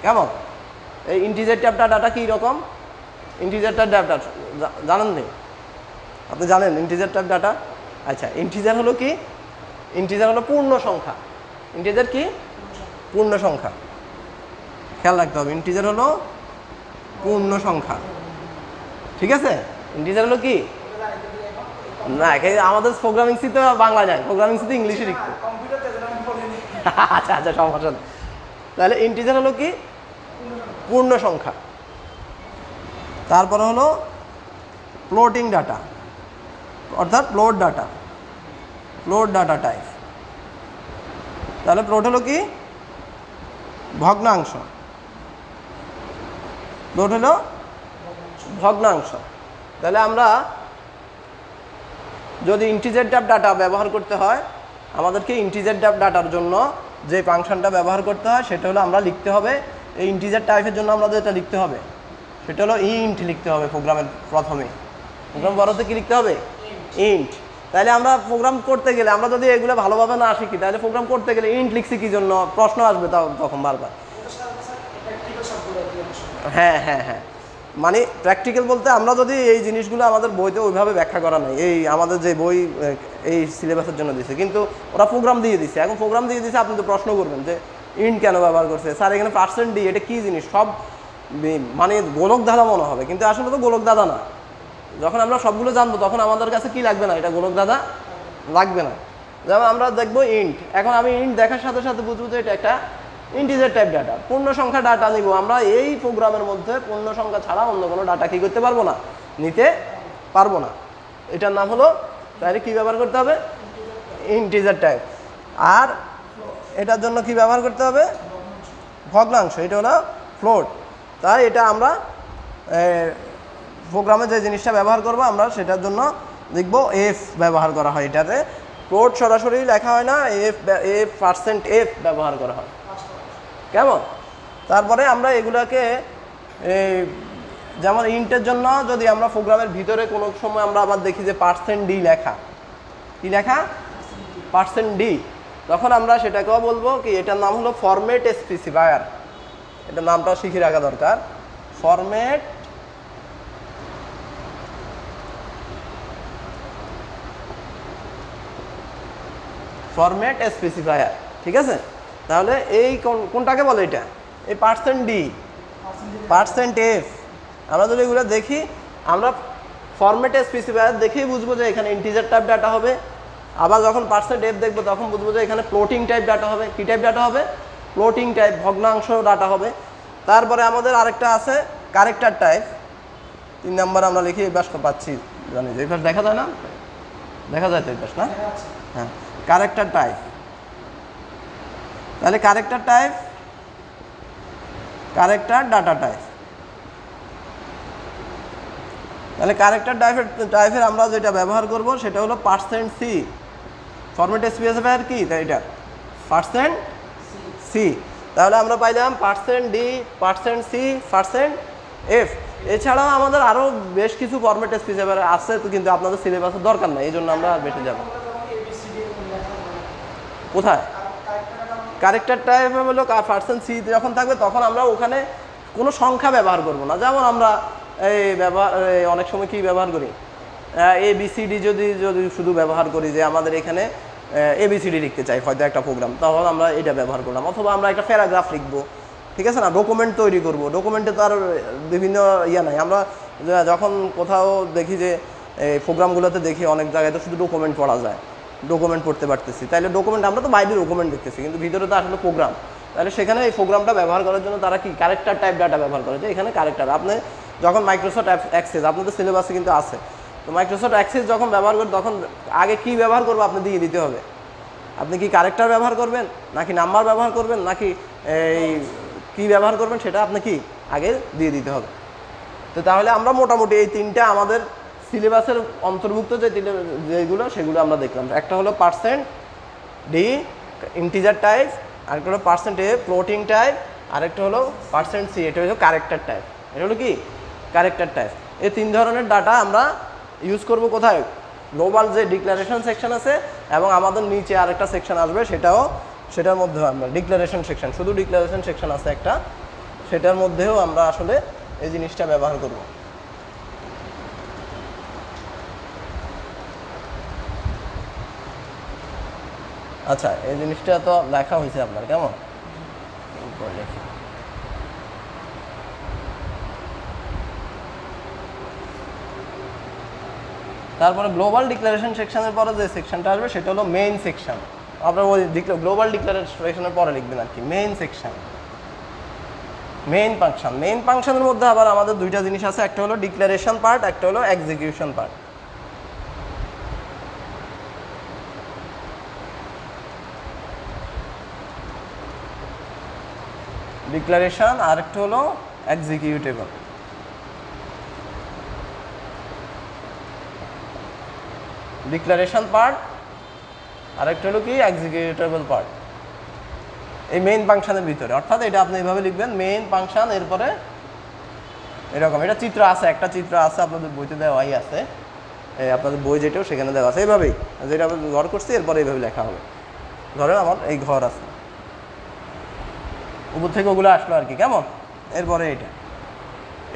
কেমন, এই ইন্টিজার টাইপ ডাটা কী রকম? ইন্টিজার টাইপ ডাটা জানেন নি? আপনি জানেন ইন্টিজার টাইপ ডাটা? আচ্ছা, ইন্টিজার হলো কি? ইন্টিজার হলো পূর্ণ সংখ্যা। ইন্টিজার কি? পূর্ণ সংখ্যা। খেয়াল রাখতে হবে, ইন্টিজার হলো পূর্ণ সংখ্যা। ঠিক আছে, ইন্টিজার হলো কি না, আমাদের প্রোগ্রামিং সি তো বাংলা যায়, প্রোগ্রামিং সি তো ইংলিশে লিখতে। আচ্ছা আচ্ছা, সমস্যা নেই। তাহলে ইন্টিজার হলো কি? পূর্ণ সংখ্যা। তারপরে হলো ফ্লোটিং ডাটা, অর্থাৎ ফ্লোট ডাটা টাইপ। তাহলে ফ্লোট হলো কি? ভগ্নাংশ। ফ্লোট হলো ভগ্নাংশ। তাহলে আমরা যদি ইন্টিজার টাইপ ডাটা ব্যবহার করতে হয়, আমাদেরকে ইন্টিজার টাইপ ডাটার জন্য যে ফাংশনটা ব্যবহার করতে হয় সেটা হলো আমরা লিখতে হবে, এই ইন্টিজার টাইপের জন্য আমাদের যেটা লিখতে হবে সেটা হলো ইন্ট লিখতে হবে প্রোগ্রামের প্রথমে। প্রোগ্রাম বড়তে কি লিখতে হবে? ইন্ট। তাহলে আমরা প্রোগ্রাম করতে গেলে, আমরা যদি এগুলো ভালোভাবে না শিখি তাহলে প্রোগ্রাম করতে গেলে ইন্ট লিখছি কি জন্য প্রশ্ন আসবে তখন বারবার। হ্যাঁ হ্যাঁ হ্যাঁ, মানে প্র্যাকটিক্যাল বলতে আমরা যদি এই জিনিসগুলো আমাদের বইতে ওইভাবে ব্যাখ্যা করা নাই, এই আমাদের যে বই এই সিলেবাসের জন্য দিছে, কিন্তু ওরা প্রোগ্রাম দিয়ে দিছে। এখন প্রোগ্রাম দিয়ে দিছে, আপনি তো প্রশ্ন করবেন যে ইন্ট কেন ব্যবহার করছে স্যার, এখানে %d এটা কী জিনিস, সব মানে গোলক দাদা মনে হবে, কিন্তু আসলে তো গোলক দাদা না। যখন আমরা সবগুলো জানবো তখন আমাদের কাছে কি লাগবে না, এটা গোলক দাদা লাগবে না। যেমন আমরা দেখবো ইন্ট, এখন আমি ইন্ট দেখার সাথে সাথে বুঝবো যে এটা একটা ইন্টিজার টাইপ ডাটা, পূর্ণ সংখ্যা ডাটা নিব। আমরা এই প্রোগ্রামের মধ্যে পূর্ণ সংখ্যা ছাড়া অন্য কোনো ডাটা কি করতে পারবো না, নিতে পারবো না। এটার নাম হলো, তাহলে কি ব্যবহার করতে হবে? Integer type. আর এটার জন্য কি ব্যবহার করতে হবে? ভগ্নাংশ, এটা হলো ফ্লোট। তাই এটা আমরা প্রোগ্রামে যে জিনিসটা ব্যবহার করব আমরা সেটার জন্য লিখব এফ ব্যবহার করা হয়। এটাতে ফ্লোট সরাসরি লেখা হয় না, এফ %f ব্যবহার করা হয়। কেমন? তারপরে আমরা এগুলাকে যেমন ইন্টের জন্য যদি আমরা প্রোগ্রামের ভিতরে কোনো সময় আমরা আবার দেখি যে %d লেখা, কি লেখা? %d, তখন আমরা সেটাকেও বলবো কি, এটার নাম হলো ফরম্যাট স্পেসিফায়ার। এটার নামটা শিখে রাখা দরকার, ফরম্যাট স্পেসিফায়ার। ঠিক আছে? তাহলে এই কোনটাকে বলে? এটা এই %d, %f। আমরা যদি এগুলো দেখি, আমরা ফরম্যাট স্পেসিফায়ার দেখেই বুঝবো যে এখানে ইন্টিজার টাইপ ডাটা হবে। আবার যখন %f দেখবো তখন বুঝবো যে এখানে ফ্লোটিং টাইপ ডাটা হবে। কি টাইপ ডাটা হবে? ফ্লোটিং টাইপ, ভগ্নাংশ ডাটা হবে। তারপরে আমাদের আরেকটা আছে ক্যারেক্টার টাইপ। 3 নাম্বার আমরা লিখি, এই পাশটা পাচ্ছি, জানি যে এই পাশ দেখা যায় না, দেখা যায় তো এই পাশ না? হ্যাঁ, ক্যারেক্টার টাইপ। তাহলে character type, character data type. তাহলে ক্যারেক্টার টাইপের আমরা যেটা ব্যবহার করব সেটা হলো %c। ফরম্যাট স্পেসিফায়ার কি? তাই এটা %c। তাহলে আমরা পাইলাম %d, %c, %f। এছাড়াও আমাদের আরও বেশ কিছু ফরম্যাট স্পেসিফায়ার আছে, তো কিন্তু আপনাদের সিলেবাসের দরকার নাই, এই জন্য আমরা আর বেশি যাব। কোথায়? ক্যারেক্টার টাইপ হলো %c যখন থাকবে তখন আমরা ওখানে কোনো সংখ্যা ব্যবহার করব না। যেমন আমরা অনেক সময় কি ব্যবহার করি? ABCD যদি শুধু ব্যবহার করি, যে আমাদের এখানে ABCD লিখতে চাই হয়তো একটা প্রোগ্রাম, তখন আমরা এটা ব্যবহার করলাম। অথবা আমরা একটা প্যারাগ্রাফ লিখবো, ঠিক আছে না, ডকুমেন্ট তৈরি করব। ডকুমেন্টে তো আর বিভিন্ন নাই। আমরা যখন কোথাও দেখি যে প্রোগ্রামগুলোতে দেখি অনেক জায়গায় তো শুধু ডকুমেন্ট পড়া যায়, ডকুমেন্ট পড়তে পারতেছি, তাইলে ডকুমেন্ট, আমরা তো বাইরে ডকুমেন্ট দেখতেছি কিন্তু ভিতরে তো আসলে প্রোগ্রাম। তাহলে সেখানে এই প্রোগ্রামটা ব্যবহার করার জন্য তারা কি ক্যারেক্টার টাইপ ডাটা ব্যবহার করে। যে এখানে ক্যারেক্টার, আপনি যখন মাইক্রোসফট অ্যাক্সেস, আপনাদের সিলেবাসে কিন্তু আছে, তো মাইক্রোসফট অ্যাক্সেস যখন ব্যবহার করেন তখন আগে কি ব্যবহার করবো আপনি দিয়ে দিতে হবে। আপনি কি ক্যারেক্টার ব্যবহার করবেন, নাকি নাম্বার ব্যবহার করবেন, নাকি এই কী ব্যবহার করবেন, সেটা আপনি কি আগে দিয়ে দিতে হবে। তো তাহলে আমরা মোটামুটি এই তিনটা আমাদের সিলেবাসের অন্তর্ভুক্ত যেগুলো সেগুলো আমরা দেখলাম। একটা হলো %d ইন্টিজার টাইপ, আরেকটা হলো %f ফ্লোটিং টাইপ, আরেকটা হলো %c, এটা হলো ক্যারেক্টার টাইপ। এটা হলো কি ক্যারেক্টার টাইপ। এই 3 ধরনের ডাটা আমরা ইউজ করব কোথায়? গ্লোবাল যে ডিক্লারেশন সেকশন আছে, এবং আমাদের নিচে আরেকটা সেকশন আসবে, সেটার মধ্যেও আমরা ডিক্লারেশন সেকশন, শুধু ডিক্লারেশন সেকশন আছে একটা, সেটার মধ্যেও আমরা আসলে এই জিনিসটা ব্যবহার করব। আচ্ছা, এই জিনিসটা তো লেখা হয়েছে আপনার, কেমন? তারপরে গ্লোবাল ডিক্লারেশন সেকশনের পরে যে সেকশনটা আসবে সেটা হলো মেইন সেকশন। আপনার ওই গ্লোবাল ডিক্লারেশনের পরে লিখবেন আর কি, main section, main function. Main ফাংশনের মধ্যে আবার আমাদের দুইটা জিনিস আছে, একটা হলো ডিক্লারেশন পার্ট, একটা হলো এক্সিকিউশন পার্ট। ডিক্লারেশন আর একটা হলো এক্সিকিউটেবল। ডিক্লারেশন পার্ট আর একটা হলো কি এক্সিকিউটেবল পার্ট, এই মেইন ফাংশনের ভিতরে। অর্থাৎ এটা আপনি এইভাবে লিখবেন, মেইন ফাংশন, এরপরে এরকম এটা চিত্র আছে, একটা চিত্র আছে আপনাদের বইতে দেওয়াই আছে, আপনাদের বই যেটাও সেখানে দেওয়া আছে এইভাবেই, যেটা আমরা ঘর করছি এরপরে এইভাবে লেখা হবে। ধরেন আমার এই ঘর আছে, উপর থেকে ওগুলো আসলো আর কি, কেমন? এরপরে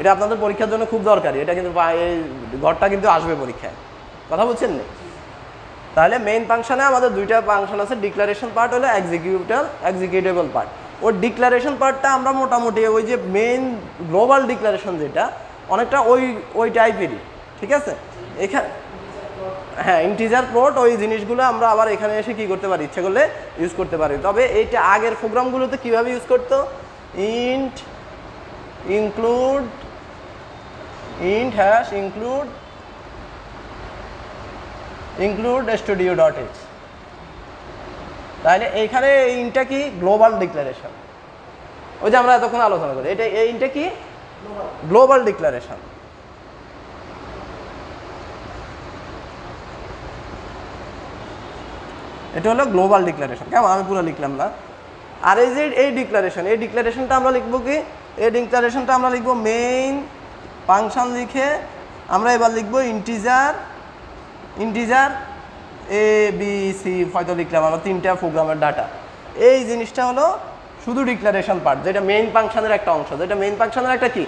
এটা আপনাদের পরীক্ষার জন্য খুব দরকারি, এটা কিন্তু এই ঘরটা কিন্তু আসবে পরীক্ষায়, কথা বলছেন না? তাহলে মেইন ফাংশনে আমাদের দুইটা ফাংশন আছে, ডিক্লারেশন পার্ট হলো এক্সিকিউটেবল পার্ট। ওই ডিক্লারেশন পার্টটা আমরা মোটামুটি ওই যে মেইন গ্লোবাল ডিক্লারেশন যেটা অনেকটা ওই টাইপেরই, ঠিক আছে? এখানে হ্যাঁ ইন্টিজার ফ্লোট, ওই জিনিসগুলো আমরা আবার এখানে এসে কি করতে পারি, ইচ্ছে করলে ইউজ করতে পারি। তবে এইটা আগের প্রোগ্রামগুলোতে কীভাবে ইউজ করতো? Int include include studio.h। তাহলে এইখানে এই ইনটা কি গ্লোবাল ডিক্লারেশন, ওই যে আমরা এতক্ষণ আলোচনা করি, এটা এই ইনটা কি গ্লোবাল ডিক্লারেশন। এটা হলো গ্লোবাল ডিক্লারেশন। কেমন, আমি পুরো লিখলাম না। আর এই যে এই ডিক্লারেশনটা আমরা লিখবো কি, এই ডিক্লারেশনটা আমরা লিখবো মেইন ফাংশন লিখে আমরা এবার লিখবো ইন্টিজার এ বি সি, হয়তো লিখলাম আমরা 3টা প্রোগ্রামের ডাটা। এই জিনিসটা হলো শুধু ডিক্লারেশন পার্ট, যেটা মেইন ফাংশনের একটা অংশ, যেটা মেইন ফাংশনের একটা কি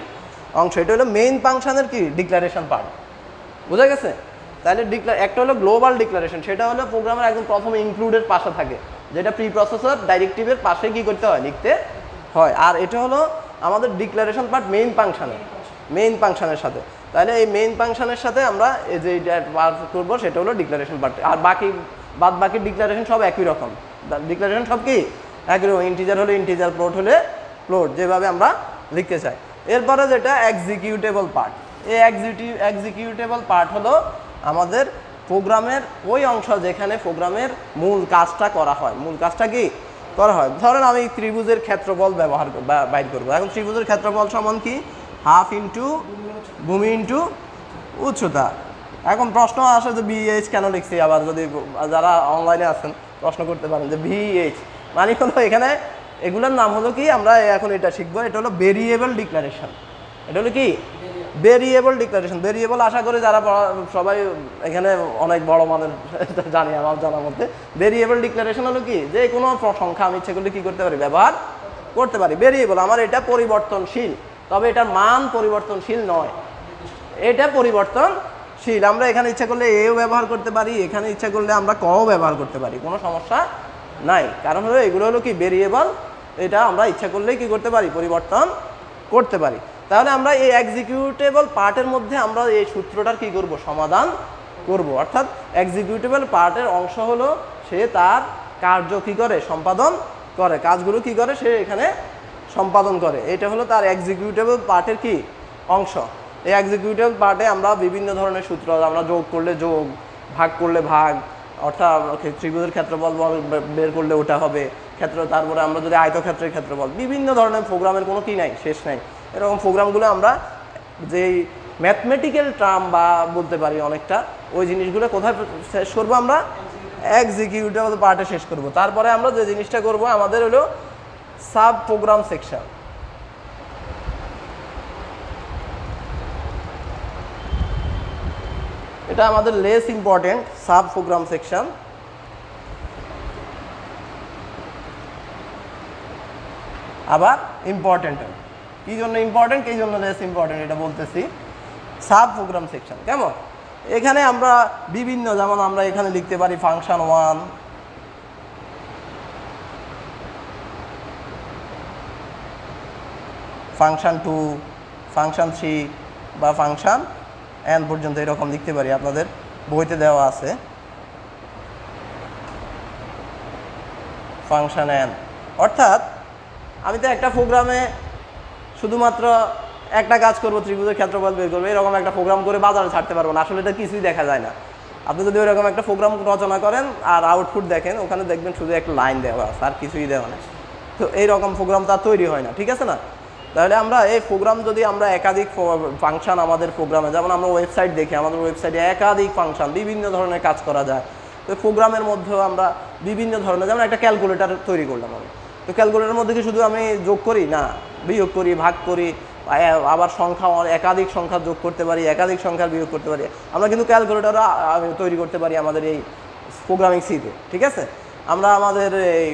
অংশ, এটা হলো মেইন ফাংশনের কি ডিক্লারেশন পার্ট। বোঝা গেছে? তাহলে একটা হলো গ্লোবাল ডিক্লারেশন, সেটা হলো প্রোগ্রামের একদম প্রথমে ইনক্লুডের পাশে থাকে, যেটা প্রি প্রসেসর ডাইরেক্টিভের পাশে কি করতে হয়, লিখতে হয়। আর এটা হলো আমাদের ডিক্লারেশন পার্ট মেইন ফাংশনের সাথে। তাহলে এই মেইন ফাংশনের সাথে আমরা এই যে পার্ট করবো সেটা হলো ডিক্লারেশন পার্ট। আর বাদ বাকি ডিক্লারেশন সব একই রকম, ডিক্লারেশন সব কি একই রকম। ইন্টিজার হলে ইন্টিজার, ফ্লোট হলে ফ্লোট, যেভাবে আমরা লিখতে চাই। এরপরে যেটা এক্সিকিউটেবল পার্ট, এই এক্সিকিউটেবল পার্ট হলো আমাদের প্রোগ্রামের ওই অংশ যেখানে প্রোগ্রামের মূল কাজটা করা হয়। মূল কাজটা কি করা হয়, ধরেন আমি ত্রিভুজের ক্ষেত্রফল বাইর করবো। এখন ত্রিভুজের ক্ষেত্রফল সমান কি, হাফ ইন্টু ভূমি ইন্টু উচ্চতা। এখন প্রশ্ন আসে যে বিএইচ কেন লিখছি, আবার যদি যারা অনলাইনে আছেন প্রশ্ন করতে পারেন যে বিএইচ মানে হলো এখানে এগুলোর নাম হলো কি, আমরা এখন এটা শিখবো, এটা হলো ভেরিয়েবল ডিক্লারেশন। এটা হলো কি ভেরিয়েবল ডিক্লারেশন। ভেরিয়েবল আশা করি যারা সবাই এখানে অনেক বড় মানের জানি, আমার জানার মধ্যে ভেরিয়েবল ডিক্লারেশন হলো কি, যে কোনো সংখ্যা আমি ইচ্ছে করলে কি করতে পারি, ব্যবহার করতে পারি। ভেরিয়েবল আমার এটা পরিবর্তনশীল, তবে এটার মান পরিবর্তনশীল নয়, এটা পরিবর্তনশীল। আমরা এখানে ইচ্ছা করলে এও ব্যবহার করতে পারি, এখানে ইচ্ছা করলে আমরা কও ব্যবহার করতে পারি, কোনো সমস্যা নাই। কারণ হলো এগুলো হলো কি ভেরিয়েবল, এটা আমরা ইচ্ছা করলেই কি করতে পারি, পরিবর্তন করতে পারি। তাহলে আমরা এই এক্সিকিউটেবল পার্টের মধ্যে আমরা এই সূত্রটার কি করব, সমাধান করব। অর্থাৎ এক্সিকিউটেবল পার্টের অংশ হলো সে তার কার্য কি করে, সম্পাদন করে, কাজগুলো কি করে সে এখানে সম্পাদন করে। এটা হলো তার এক্সিকিউটেবল পার্টের কি অংশ। এই এক্সিকিউটেবল পার্টে আমরা বিভিন্ন ধরনের সূত্র, আমরা যোগ করলে যোগ, ভাগ করলে ভাগ, অর্থাৎ ত্রিভুজের ক্ষেত্রফল বের করলে ওটা হবে ক্ষেত্র, তারপরে আমরা যদি আয়তক্ষেত্রের ক্ষেত্রফল, বিভিন্ন ধরনের প্রোগ্রামের কোনো কি নাই, শেষ নাই। এরকম প্রোগ্রামগুলো আমরা যেই ম্যাথমেটিক্যাল টার্ম বা বলতে পারি অনেকটা, ওই জিনিসগুলো কোথায় শেষ করবো, আমরা এক্সিকিউটেবল পার্টে শেষ করব। তারপরে আমরা যে জিনিসটা করব আমাদের হলো সাব প্রোগ্রাম সেকশন। এটা আমাদের less important, sub program section. আবার ইম্পর্টেন্ট, কি জন্য ইম্পর্টেন্ট, কি জন্য লেস ইম্পর্টেন্ট এটা বলতেছি। সাব প্রোগ্রাম সেকশন কেমন, এখানে আমরা বিভিন্ন, যেমন আমরা এখানে লিখতে পারি ফাংশন 1, ফাংশন 2, ফাংশন 3 বা ফাংশন n পর্যন্ত এরকম লিখতে পারি, আপনাদের বইতে দেওয়া আছে ফাংশন n। অর্থাৎ আমি তো একটা প্রোগ্রামে শুধুমাত্র একটা কাজ করবো, ত্রিভুজের ক্ষেত্রফল বের করবো, এরকম একটা প্রোগ্রাম করে বাজারে ছাড়তে পারবো না, আসলে এটা কিছুই দেখা যায় না। আপনি যদি ওইরকম একটা প্রোগ্রাম রচনা করেন আর আউটপুট দেখেন, ওখানে দেখবেন শুধু একটা লাইন দেওয়া আছে আর কিছুই দেওয়া নেই। তো এইরকম প্রোগ্রাম তো আর তৈরি হয় না, ঠিক আছে না? তাহলে আমরা এই প্রোগ্রাম যদি আমরা একাধিক ফাংশন আমাদের প্রোগ্রামে, যেমন আমরা ওয়েবসাইট দেখি, আমাদের ওয়েবসাইটে একাধিক ফাংশন, বিভিন্ন ধরনের কাজ করা যায়। তো প্রোগ্রামের মধ্যেও আমরা বিভিন্ন ধরনের, যেমন একটা ক্যালকুলেটর তৈরি করলাম আমি, তো ক্যালকুলেটরের মধ্যে কি শুধু আমি যোগ করি না, বিয়োগ করি, ভাগ করি, আবার সংখ্যা, একাধিক সংখ্যা যোগ করতে পারি, একাধিক সংখ্যার বিয়োগ করতে পারি। আমরা কিন্তু ক্যালকুলেটর তৈরি করতে পারি আমাদের এই প্রোগ্রামিং সিতে, ঠিক আছে? আমরা আমাদের এই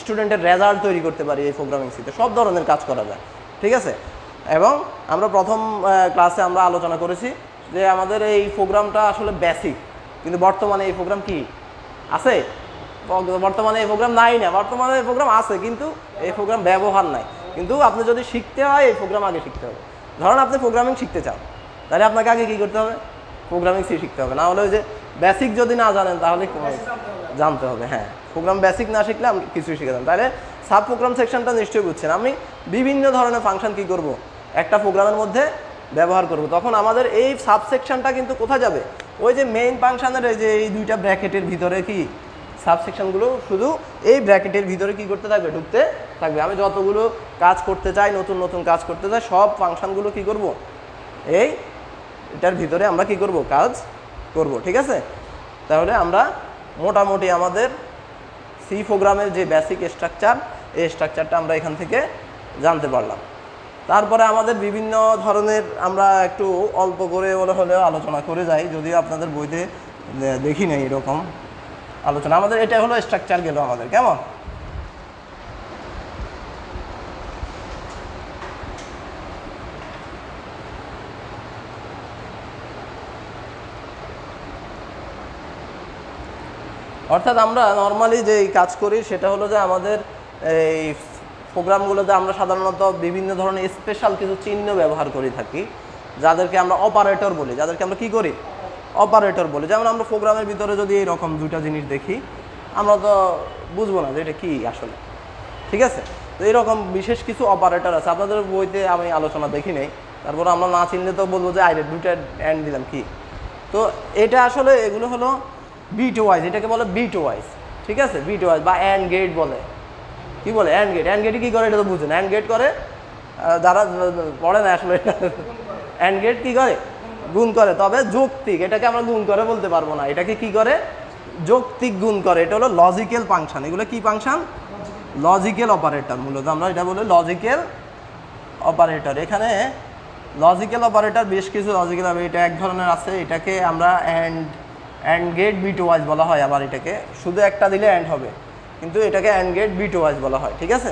স্টুডেন্টের রেজাল্ট তৈরি করতে পারি এই প্রোগ্রামিং সিতে, সব ধরনের কাজ করা যায়, ঠিক আছে? এবং আমরা প্রথম ক্লাসে আমরা আলোচনা করেছি যে আমাদের এই প্রোগ্রামটা আসলে বেসিক, কিন্তু বর্তমানে এই প্রোগ্রাম কি আছে, বর্তমানে এই প্রোগ্রাম নাই না, বর্তমানে এই প্রোগ্রাম আছে কিন্তু এই প্রোগ্রাম ব্যবহার নাই। কিন্তু আপনি যদি শিখতে হয় এই প্রোগ্রাম আগে শিখতে হবে। ধরুন আপনি প্রোগ্রামিং শিখতে চান, তাহলে আপনাকে আগে কী করতে হবে, প্রোগ্রামিং শিখতে হবে। না হলে ওই যে বেসিক যদি না জানেন তাহলে জানতে হবে। হ্যাঁ, প্রোগ্রাম বেসিক না শিখলে আমি কিছুই শিখে যান। তাহলে সাব প্রোগ্রাম সেকশনটা নিশ্চয়ই বুঝছেন। আমি বিভিন্ন ধরনের ফাংশন কী করব, একটা প্রোগ্রামের মধ্যে ব্যবহার করব। তখন আমাদের এই সাব সেকশনটা কিন্তু কোথায় যাবে, ওই যে মেইন ফাংশনের এই যে এই দুইটা ব্র্যাকেটের ভিতরে কি সাবসেকশনগুলো শুধু এই ব্র্যাকেটের ভিতরে কি করতে থাকবে, ঢুকতে থাকবে। আমি যতগুলো কাজ করতে চাই, নতুন নতুন কাজ করতে চাই, সব ফাংশনগুলো কি করব, এটার ভিতরে আমরা কি করব, কাজ করব। ঠিক আছে, তাহলে আমরা মোটামুটি আমাদের সি প্রোগ্রামের যে বেসিক স্ট্রাকচার, এই স্ট্রাকচারটা আমরা এখান থেকে জানতে পারলাম। তারপরে আমাদের বিভিন্ন ধরনের আমরা একটু অল্প করে হলেও আলোচনা করে যাই, যদিও আপনাদের বইতে দেখি নেই এরকম আলোচনা। আমাদের এটা হলো স্ট্রাকচার গেল আমাদের, কেমন? অর্থাৎ আমরা নর্মালি যে কাজ করি সেটা হলো যে আমাদের এই প্রোগ্রামগুলোতে আমরা সাধারণত বিভিন্ন ধরনের স্পেশাল কিছু চিহ্ন ব্যবহার করে থাকি, যাদেরকে আমরা অপারেটর বলি, যাদেরকে আমরা কি করি, অপারেটর বলি। যেমন আমরা প্রোগ্রামের ভিতরে যদি এইরকম দুইটা জিনিস দেখি, আমরা তো বুঝবো না যে এটা কি আসলে। ঠিক আছে, তো এরকম বিশেষ কিছু অপারেটর আছে, আপনাদের বইতে আমি আলোচনা দেখি নেই, তারপর আমরা না চিনলে তো বলবো যে আইরে দুইটা অ্যান্ড দিলাম কি। তো এটা আসলে এগুলো হলো বিট ওয়াইজ, এটাকে বলে বিট ওয়াইজ। ঠিক আছে, বিট ওয়াইজ বা অ্যান্ড গেট বলে। কি বলে? And get. অ্যান্ড গেটে কী করে এটা তো বুঝেন। অ্যান্ড গেট করে, যারা পড়ে না আসলে, অ্যান্ড গেট কী করে, গুণ করে। তবে যৌক্তিক, এটাকে আমরা গুণ করে বলতে পারবো না, এটাকে কি করে, যৌক্তিক গুণ করে। এটা হলো লজিক্যাল ফাংশন। এগুলো কি ফাংশন? Logical operator. মূলত আমরা এটা বলি লজিক্যাল অপারেটর। এখানে লজিক্যাল অপারেটর বেশ কিছু লজিক্যাল, এটা এক ধরনের আছে, এটাকে আমরা অ্যান্ড গেট বিট ওয়াইজ বলা হয়। আবার এটাকে শুধু একটা দিলে অ্যান্ড হবে, কিন্তু এটাকে অ্যান্ড গেট বিট ওয়াইজ বলা হয়। ঠিক আছে,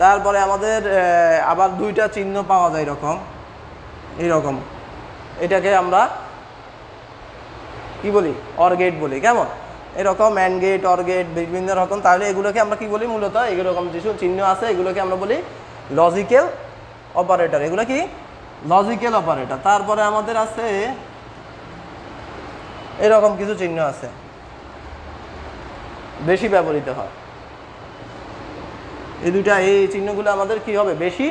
তারপরে আমাদের আবার দুইটা চিহ্ন পাওয়া যায় এইরকম, এটাকে আমরা কি বলি, অর গেট বলি। কেমন? এরকম অ্যান্ড গেট, অর গেট, বিভিন্ন রকম। তাহলে এগুলোকে আমরা কি বলি, মূলত এরকম কিছু চিহ্ন আছে, এগুলোকে আমরা বলি লজিক্যাল অপারেটর। এগুলো কি লজিক্যাল অপারেটর। তারপরে আমাদের আছে এরকম কিছু চিহ্ন আছে, বেশি ব্যবহৃত হয়। এই দুইটা, এই চিহ্নগুলো আমাদের কি হবে, বেশি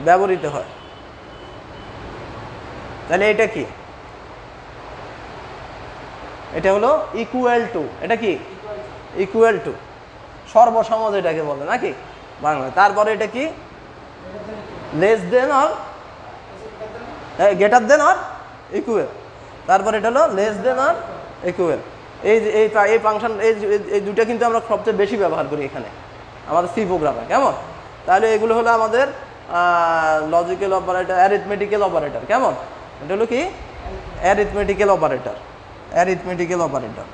ব্যবহৃত হয়। তাহলে এটা কি, এটা হলো ইকুয়াল টু। এটা কি, ইকুয়াল টু, সর্বসম এটাকে বলে নাকি বাংলায়। তারপরে এটা কি, less than or, greater than or equal. তারপরে এটা হলো লেস দেন অর ইকুয়াল। এই ফাংশন, এই দুটো কিন্তু আমরা সবচেয়ে বেশি ব্যবহার করি এখানে আমাদের সি প্রোগ্রামে। কেমন? তাহলে এগুলো হলো আমাদের লজিক্যাল অপারেটর, অ্যারিথমেটিক্যাল অপারেটর। কেমন? এটা হলো কি, অ্যারিথমেটিক্যাল অপারেটর, অ্যারিথমেটিক্যাল অপারেটর।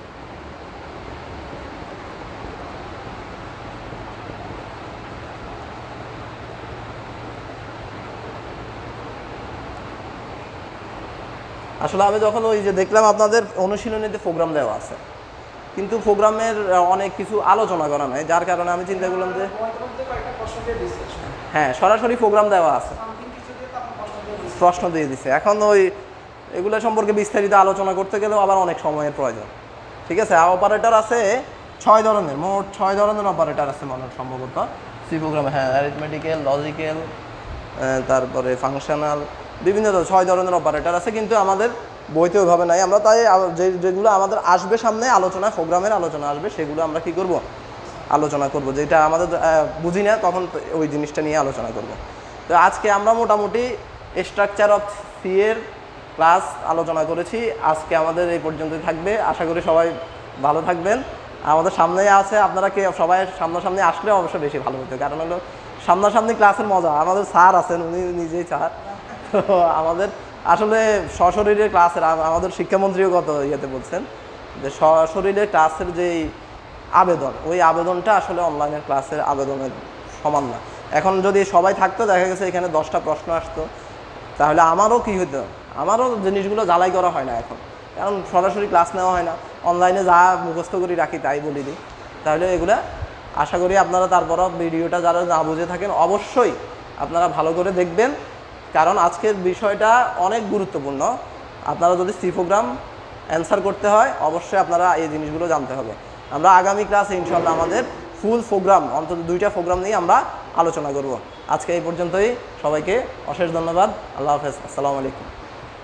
আসলে আমি যখন ওই যে দেখলাম আপনাদের অনুশীলনীতে প্রোগ্রাম দেওয়া আছে, কিন্তু প্রোগ্রামের অনেক কিছু আলোচনা করা নাই, যার কারণে আমি চিন্তা করলাম যে হ্যাঁ, সরাসরি প্রোগ্রাম দেওয়া আছে, প্রশ্ন দিয়ে দিছে। এখন ওই এগুলো সম্পর্কে বিস্তারিত আলোচনা করতে গেলেও আবার অনেক সময়ের প্রয়োজন। ঠিক আছে, অপারেটর আছে 6 ধরনের, মোট 6 ধরনের অপারেটর আছে মনে হয় সম্ভবত সি প্রোগ্রামে। হ্যাঁ, অ্যারিথমেটিক্যাল, লজিক্যাল, তারপরে ফাংশনাল, বিভিন্ন 6 ধরনের অপারেটর আছে, কিন্তু আমাদের বইতে ওইভাবে নাই। আমরা তাই যেগুলো আমাদের আসবে সামনে আলোচনা, প্রোগ্রামের আলোচনা আসবে, সেগুলো আমরা কি করব, আলোচনা করব। যেটা আমাদের বুঝি না তখন ওই জিনিসটা নিয়ে আলোচনা করব। তো আজকে আমরা মোটামুটি স্ট্রাকচার অফ সি এর ক্লাস আলোচনা করেছি। আজকে আমাদের এই পর্যন্তই থাকবে। আশা করি সবাই ভালো থাকবেন। আমাদের সামনেই আছে, আপনারা কে সবাই সামনাসামনি আসলে অবশ্যই বেশি ভালো হতো, কারণ হলো সামনাসামনি ক্লাসের মজা। আমাদের স্যার আছেন, উনি নিজেই স্যার। তো আমাদের আসলে সশরীরে ক্লাসের, আমাদের শিক্ষামন্ত্রীও গত ইয়েতে বলছেন যে সশরীরে ক্লাসের যেই আবেদন, ওই আবেদনটা আসলে অনলাইনের ক্লাসের আবেদনের সমান না। এখন যদি সবাই থাকতো, দেখা গেছে এখানে 10টা প্রশ্ন আসতো, তাহলে আমারও কি হতো, আমারও জিনিসগুলো জ্বালাই করা হয় না এখন, কারণ সরাসরি ক্লাস নেওয়া হয় না, অনলাইনে যা মুখস্থ করি রাখি তাই বলি দিই। তাহলে এগুলা আশা করি আপনারা তারপরও ভিডিওটা যারা না বুঝে থাকেন অবশ্যই আপনারা ভালো করে দেখবেন, কারণ আজকের বিষয়টা অনেক গুরুত্বপূর্ণ। আপনারা যদি সি প্রোগ্রাম অ্যান্সার করতে হয় অবশ্যই আপনারা এই জিনিসগুলো জানতে হবে। আমরা আগামী ক্লাসে ইনশাল্লাহ আমাদের ফুল প্রোগ্রাম, অন্তত 2টা প্রোগ্রাম নিয়ে আমরা আলোচনা করব। আজকে এই পর্যন্তই। সবাইকে অশেষ ধন্যবাদ। আল্লাহ হাফেজ। আসসালামু আলাইকুম।